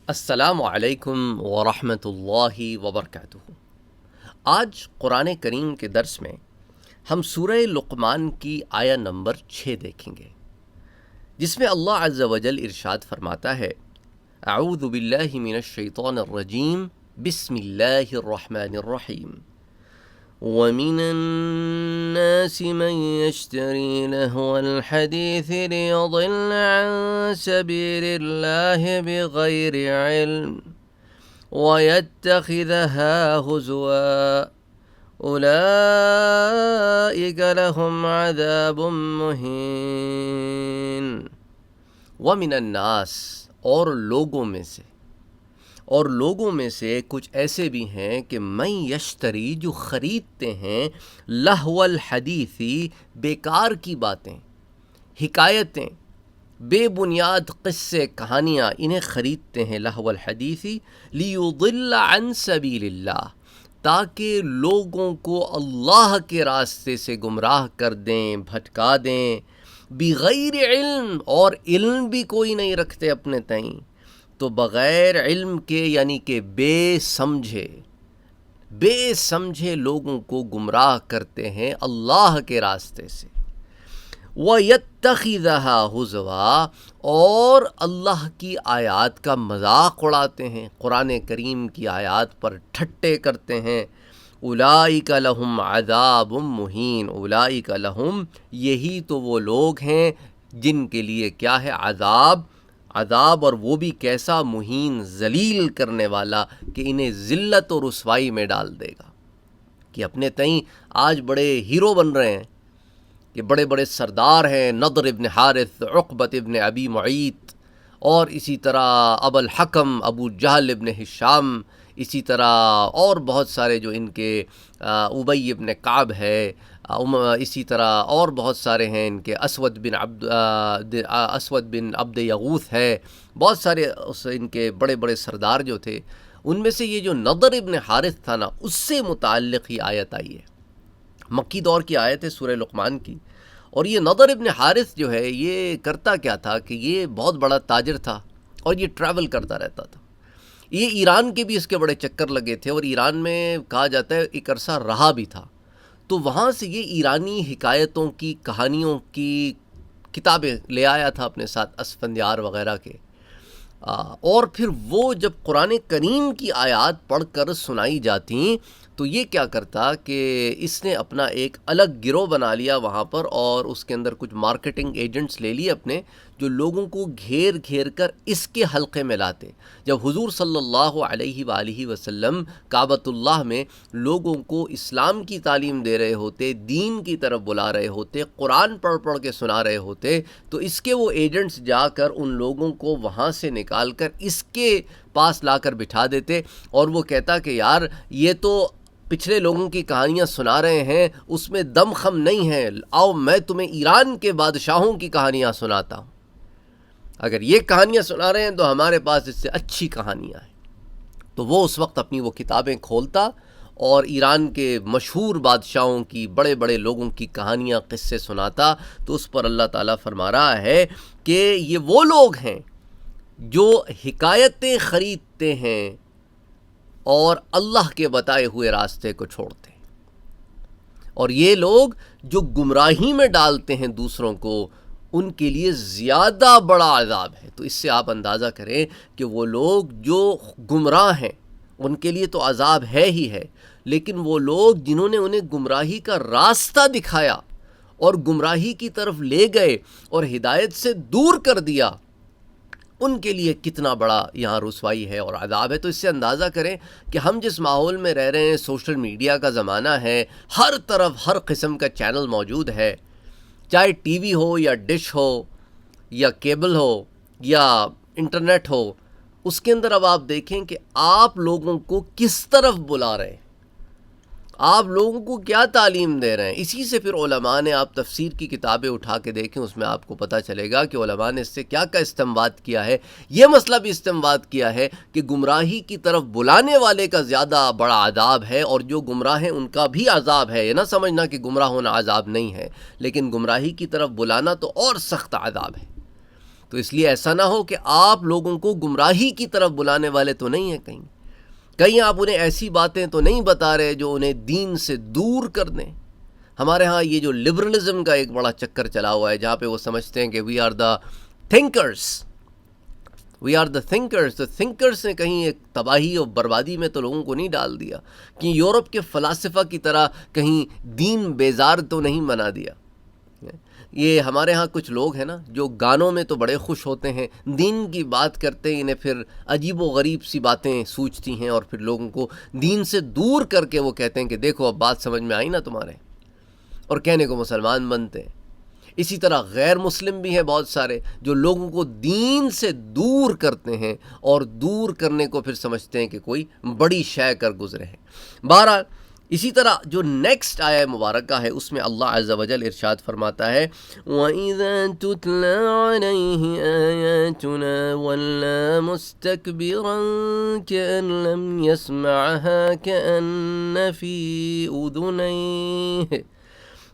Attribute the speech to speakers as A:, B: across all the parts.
A: السلام علیکم ورحمۃ اللہ وبرکاتہ۔ آج قرآن کریم کے درس میں ہم سورہ لقمان کی آیہ نمبر 6 دیکھیں گے، جس میں اللہ عز و جل ارشاد فرماتا ہے: اعوذ باللہ من الشیطان الرجیم، بسم اللہ الرحمن الرحیم۔ وَمِنَ النَّاسِ مَن يَشْتَرِي لَهْوَ الْحَدِيثِ لِيُضِلَّ عَن سَبِيلِ اللَّهِ بِغَيْرِ عِلْمٍ وَيَتَّخِذَهَا هُزُوًا أُولَئِكَ لَهُمْ عَذَابٌ مُّهِينٌ۔ وَمِنَ النَّاسِ، اور لوگوں میں سے کچھ ایسے بھی ہیں کہ من یشتری، جو خریدتے ہیں، لہو الحدیثی، بیکار کی باتیں، حکایتیں، بے بنیاد قصے، کہانیاں، انہیں خریدتے ہیں لہو الحدیثی، لیضل عن سبیل اللہ، تاکہ لوگوں کو اللہ کے راستے سے گمراہ کر دیں، بھٹکا دیں، بغیر علم، اور علم بھی کوئی نہیں رکھتے اپنے تئیں، تو بغیر علم کے یعنی کہ بے سمجھے لوگوں کو گمراہ کرتے ہیں اللہ کے راستے سے۔ وَيَتَّخِذَهَا هُزُوًا، اور اللہ کی آیات کا مذاق اڑاتے ہیں، قرآن کریم کی آیات پر ٹھٹے کرتے ہیں۔ اولئک لہم عذاب مہین، اولئک لہم، یہی تو وہ لوگ ہیں جن کے لیے کیا ہے؟ عذاب، اور وہ بھی کیسا؟ مہین، ذلیل کرنے والا، کہ انہیں ذلت اور رسوائی میں ڈال دے گا۔ کہ اپنے تئیں آج بڑے ہیرو بن رہے ہیں، کہ بڑے بڑے سردار ہیں، نضر ابن حارث، عقبۃ ابن ابی معیط، اور اسی طرح ابو الحکم، ابو جہل ابن ہشام، اسی طرح اور بہت سارے جو ان کے ابی ابن کعب ہے، اسی طرح اور بہت سارے ہیں ان کے، اسود بن عبد یغوث ہے، بہت سارے ان کے بڑے بڑے سردار جو تھے، ان میں سے یہ جو نضر ابن حارث تھا نا، اس سے متعلق ہی آیت آئی ہے۔ مکی دور کی آیت ہے سورہ لقمان کی، اور یہ نضر ابن حارث جو ہے، یہ کرتا کیا تھا کہ یہ بہت بڑا تاجر تھا، اور یہ ٹریول کرتا رہتا تھا۔ یہ ایران کے بھی اس کے بڑے چکر لگے تھے، اور ایران میں کہا جاتا ہے ایک عرصہ رہا بھی تھا، تو وہاں سے یہ ایرانی حکایتوں کی، کہانیوں کی کتابیں لے آیا تھا اپنے ساتھ، اسفندیار وغیرہ کے۔ اور پھر وہ جب قرآن کریم کی آیات پڑھ کر سنائی جاتیں تو یہ کیا کرتا کہ اس نے اپنا ایک الگ گروہ بنا لیا وہاں پر، اور اس کے اندر کچھ مارکیٹنگ ایجنٹس لے لیے اپنے، جو لوگوں کو گھیر کر اس کے حلقے میں لاتے۔ جب حضور صلی اللہ علیہ وآلہ وسلم کعبۃ اللہ میں لوگوں کو اسلام کی تعلیم دے رہے ہوتے، دین کی طرف بلا رہے ہوتے، قرآن پڑھ کے سنا رہے ہوتے، تو اس کے وہ ایجنٹس جا کر ان لوگوں کو وہاں سے نکال کر اس کے پاس لا کر بٹھا دیتے، اور وہ کہتا کہ یار یہ تو پچھلے لوگوں کی کہانیاں سنا رہے ہیں، اس میں دم خم نہیں ہے، آؤ میں تمہیں ایران کے بادشاہوں کی کہانیاں سناتا ہوں۔ اگر یہ کہانیاں سنا رہے ہیں تو ہمارے پاس اس سے اچھی کہانیاں ہیں۔ تو وہ اس وقت اپنی وہ کتابیں کھولتا اور ایران کے مشہور بادشاہوں کی، بڑے بڑے لوگوں کی کہانیاں، قصے سناتا۔ تو اس پر اللہ تعالیٰ فرما رہا ہے کہ یہ وہ لوگ ہیں جو حکایتیں خریدتے ہیں اور اللہ کے بتائے ہوئے راستے کو چھوڑتے ہیں، اور یہ لوگ جو گمراہی میں ڈالتے ہیں دوسروں کو، ان کے لیے زیادہ بڑا عذاب ہے۔ تو اس سے آپ اندازہ کریں کہ وہ لوگ جو گمراہ ہیں ان کے لیے تو عذاب ہے ہی ہے، لیکن وہ لوگ جنہوں نے انہیں گمراہی کا راستہ دکھایا اور گمراہی کی طرف لے گئے اور ہدایت سے دور کر دیا، ان کے لیے کتنا بڑا یہاں رسوائی ہے اور عذاب ہے۔ تو اس سے اندازہ کریں کہ ہم جس ماحول میں رہ رہے ہیں، سوشل میڈیا کا زمانہ ہے، ہر طرف ہر قسم کا چینل موجود ہے، چاہے ٹی وی ہو یا ڈش ہو یا کیبل ہو یا انٹرنیٹ ہو، اس کے اندر اب آپ دیکھیں کہ آپ لوگوں کو کس طرف بلا رہے ہیں، آپ لوگوں کو کیا تعلیم دے رہے ہیں۔ اسی سے پھر علماء نے، آپ تفسیر کی کتابیں اٹھا کے دیکھیں، اس میں آپ کو پتہ چلے گا کہ علماء نے اس سے کیا استنباط کیا ہے۔ یہ مسئلہ بھی استنباط کیا ہے کہ گمراہی کی طرف بلانے والے کا زیادہ بڑا عذاب ہے، اور جو گمراہ ہیں ان کا بھی عذاب ہے۔ یہ نہ سمجھنا کہ گمراہ ہونا عذاب نہیں ہے، لیکن گمراہی کی طرف بلانا تو اور سخت عذاب ہے۔ تو اس لیے ایسا نہ ہو کہ آپ لوگوں کو گمراہی کی طرف بلانے والے تو نہیں ہیں، کہیں آپ انہیں ایسی باتیں تو نہیں بتا رہے جو انہیں دین سے دور کر دیں۔ ہمارے ہاں یہ جو لبرلزم کا ایک بڑا چکر چلا ہوا ہے، جہاں پہ وہ سمجھتے ہیں کہ we are the thinkers, we are the thinkers. تو تھنکرس نے کہیں ایک تباہی اور بربادی میں تو لوگوں کو نہیں ڈال دیا، کہ یورپ کے فلاسفہ کی طرح کہیں دین بیزار تو نہیں بنا دیا۔ یہ ہمارے ہاں کچھ لوگ ہیں نا جو گانوں میں تو بڑے خوش ہوتے ہیں، دین کی بات کرتے ہیں انہیں پھر عجیب و غریب سی باتیں سوچتی ہیں، اور پھر لوگوں کو دین سے دور کر کے وہ کہتے ہیں کہ دیکھو اب بات سمجھ میں آئی نا تمہارے، اور کہنے کو مسلمان بنتے ہیں۔ اسی طرح غیر مسلم بھی ہیں بہت سارے جو لوگوں کو دین سے دور کرتے ہیں، اور دور کرنے کو پھر سمجھتے ہیں کہ کوئی بڑی شے کر گزرے ہیں۔ بہرحال اسی طرح جو نیکسٹ آیہ مبارکہ ہے اس میں اللہ عز و جل ارشاد فرماتا ہے وَإِذَا تُتْلَى عَلَيْهِ آيَاتُنَا وَلَّى مُسْتَكْبِرًا كَأَن لَّمْ يَسْمَعْهَا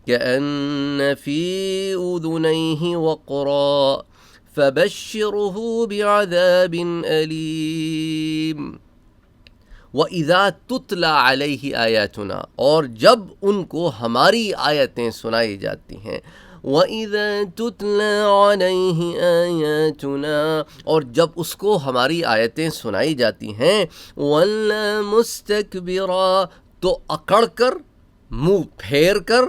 A: كأن في أذنيه وقرا فبشره بعذاب أليم۔ وَإِذَا تُتْلَى عَلَيْهِ آيَاتُنَا، اور جب ان کو ہماری آیتیں سنائی جاتی ہیں، وَإِذَا تُتْلَى عَلَيْهِ آيَاتُنَا، اور جب اس کو ہماری آیتیں سنائی جاتی ہیں، وَلَّى مُسْتَكْبِرًا، تو اکڑ کر، منہ پھیر کر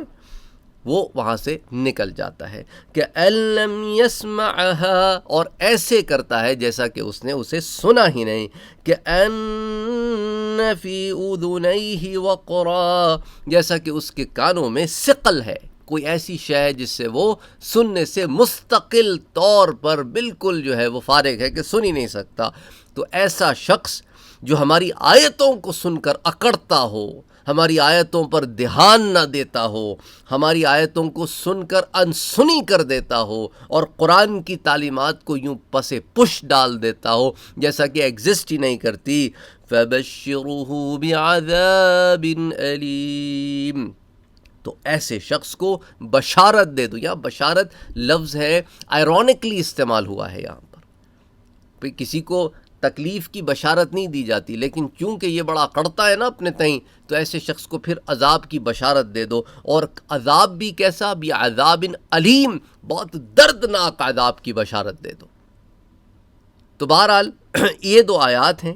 A: وہ وہاں سے نکل جاتا ہے، کہ لم یسمعها، اور ایسے کرتا ہے جیسا کہ اس نے اسے سنا ہی نہیں، کہ ان فی اذنیہ وقرا، جیسا کہ اس کے کانوں میں ثقل ہے، کوئی ایسی شے ہے جس سے وہ سننے سے مستقل طور پر بالکل جو ہے وہ فارغ ہے کہ سن ہی نہیں سکتا۔ تو ایسا شخص جو ہماری آیتوں کو سن کر اکڑتا ہو، ہماری آیتوں پر دھیان نہ دیتا ہو، ہماری آیتوں کو سن کر انسنی کر دیتا ہو، اور قرآن کی تعلیمات کو یوں پس پش ڈال دیتا ہو جیسا کہ ایگزسٹ ہی نہیں کرتی، فَبَشِّرُهُ بِعَذَابٍ أَلِيمٍ، تو ایسے شخص کو بشارت دے دو۔ یہاں بشارت لفظ ہے آئرونکلی استعمال ہوا ہے یہاں پر، کسی کو تکلیف کی بشارت نہیں دی جاتی، لیکن چونکہ یہ بڑا کڑتا ہے نا اپنے تئیں، تو ایسے شخص کو پھر عذاب کی بشارت دے دو، اور عذاب بھی کیسا، بعذاب علیم، بہت دردناک عذاب کی بشارت دے دو۔ تو بہرحال یہ دو آیات ہیں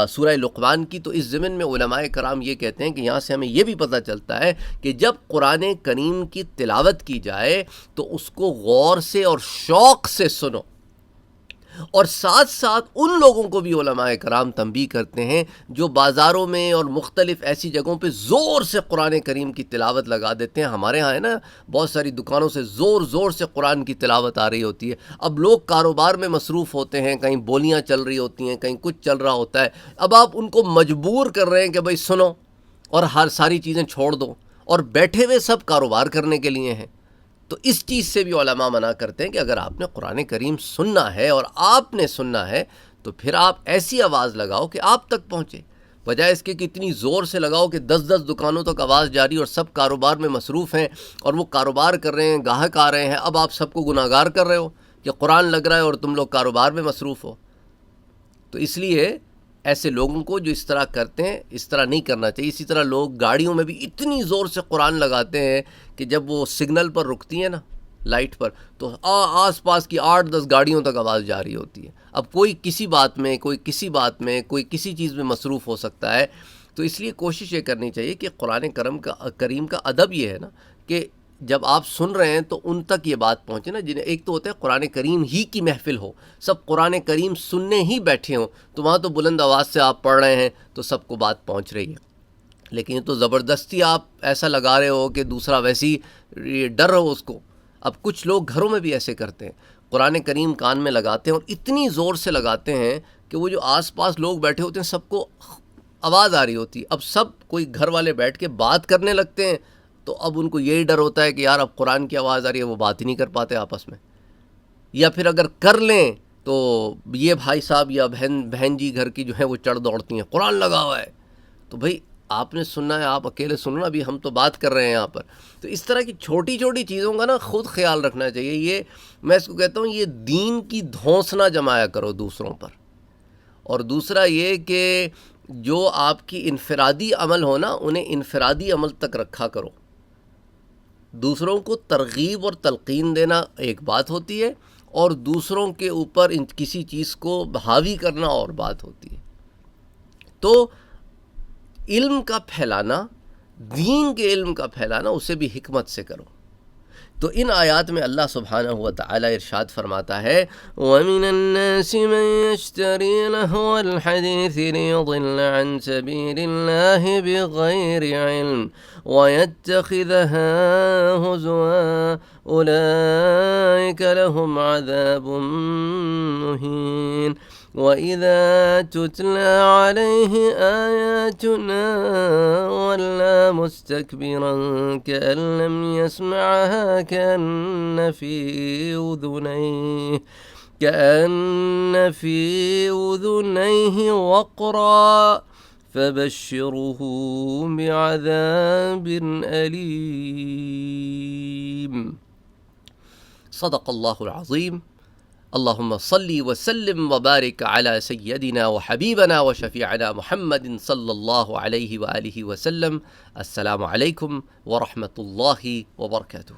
A: سورہ لقمان کی۔ تو اس ضمن میں علماء کرام یہ کہتے ہیں کہ یہاں سے ہمیں یہ بھی پتہ چلتا ہے کہ جب قرآن کریم کی تلاوت کی جائے تو اس کو غور سے اور شوق سے سنو، اور ساتھ ساتھ ان لوگوں کو بھی علماء کرام تنبیہ کرتے ہیں جو بازاروں میں اور مختلف ایسی جگہوں پہ زور سے قرآن کریم کی تلاوت لگا دیتے ہیں۔ ہمارے ہاں ہے نا بہت ساری دکانوں سے زور زور سے قرآن کی تلاوت آ رہی ہوتی ہے۔ اب لوگ کاروبار میں مصروف ہوتے ہیں، کہیں بولیاں چل رہی ہوتی ہیں، کہیں کچھ چل رہا ہوتا ہے، اب آپ ان کو مجبور کر رہے ہیں کہ بھائی سنو اور ہر ساری چیزیں چھوڑ دو، اور بیٹھے ہوئے سب کاروبار کرنے کے لیے ہیں۔ تو اس چیز سے بھی علماء منع کرتے ہیں کہ اگر آپ نے قرآن کریم سننا ہے اور آپ نے سننا ہے تو پھر آپ ایسی آواز لگاؤ کہ آپ تک پہنچے، بجائے اس کے کہ اتنی زور سے لگاؤ کہ 10 دکانوں تک آواز جاری، اور سب کاروبار میں مصروف ہیں اور وہ کاروبار کر رہے ہیں، گاہک آ رہے ہیں، اب آپ سب کو گناہگار کر رہے ہو کہ قرآن لگ رہا ہے اور تم لوگ کاروبار میں مصروف ہو۔ تو اس لیے ایسے لوگوں کو جو اس طرح کرتے ہیں اس طرح نہیں کرنا چاہیے۔ اسی طرح لوگ گاڑیوں میں بھی اتنی زور سے قرآن لگاتے ہیں کہ جب وہ سگنل پر رکتی ہیں نا لائٹ پر، تو آس پاس کی 8-10 گاڑیوں تک آواز جاری ہوتی ہے۔ اب کوئی کسی بات میں، کوئی کسی بات میں، کوئی کسی چیز میں مصروف ہو سکتا ہے۔ تو اس لیے کوشش یہ کرنی چاہیے کہ قرآن کریم کا ادب یہ ہے نا کہ جب آپ سن رہے ہیں تو ان تک یہ بات پہنچے نا، جنہیں ایک تو ہوتا ہے قرآن کریم ہی کی محفل ہو، سب قرآن کریم سننے ہی بیٹھے ہوں، تو وہاں تو بلند آواز سے آپ پڑھ رہے ہیں تو سب کو بات پہنچ رہی ہے۔ لیکن یہ تو زبردستی آپ ایسا لگا رہے ہو کہ دوسرا ویسی ڈر ہو اس کو۔ اب کچھ لوگ گھروں میں بھی ایسے کرتے ہیں، قرآن کریم کان میں لگاتے ہیں اور اتنی زور سے لگاتے ہیں کہ وہ جو آس پاس لوگ بیٹھے ہوتے ہیں سب کو آواز آ رہی ہوتی ہے۔ اب سب کوئی گھر والے بیٹھ کے بات کرنے لگتے ہیں تو اب ان کو یہی ڈر ہوتا ہے کہ یار اب قرآن کی آواز آ رہی ہے، وہ بات ہی نہیں کر پاتے آپس میں، یا پھر اگر کر لیں تو یہ بھائی صاحب یا بہن جی گھر کی جو ہے وہ چڑھ دوڑتی ہیں، قرآن لگا ہوا ہے۔ تو بھئی آپ نے سننا ہے آپ اکیلے سننا، ابھی ہم تو بات کر رہے ہیں یہاں پر. تو اس طرح کی چھوٹی چھوٹی چیزوں کا نا خود خیال رکھنا چاہیے. یہ میں اس کو کہتا ہوں یہ دین کی دھونس نہ جمایا کرو دوسروں پر. اور دوسرا یہ کہ جو آپ کی انفرادی عمل ہو نا انہیں انفرادی عمل تک رکھا کرو. دوسروں کو ترغیب اور تلقین دینا ایک بات ہوتی ہے، اور دوسروں کے اوپر کسی چیز کو حاوی کرنا اور بات ہوتی ہے. تو علم کا پھیلانا، دین کے علم کا پھیلانا، اسے بھی حکمت سے کرو. تو ان آیات میں اللہ سبحانہ و تعالی ارشاد فرماتا ہے وَمِنَ النَّاسِ مَن يَشْتَرِي لَهْوَ الْحَدِيثِ لِيُضِلَّ عَن سَبِيلِ اللَّهِ بِغَيْرِ عِلْمٍ وَيَتَّخِذَهَا هُزُوًا أُولَئِكَ لَهُمْ عَذَابٌ مُهِينٌ وَإِذَا تُتْلَى عَلَيْهِ آيَاتُنَا وَلَّى مُسْتَكْبِرًا كَأَن لَّمْ يَسْمَعْهَا كَأَنَّ فِي أُذُنَيْهِ وَقْرًا فَبَشِّرْهُ بِعَذَابٍ أَلِيمٍ. صدق اللہ العظیم. اللہم صلی وسلم وبارک علی سیدنا وحبیبنا وشفیعنا محمد صلی اللہ علیہ وآلہ وسلم. السلام علیکم ورحمۃ اللہ وبرکاتہ.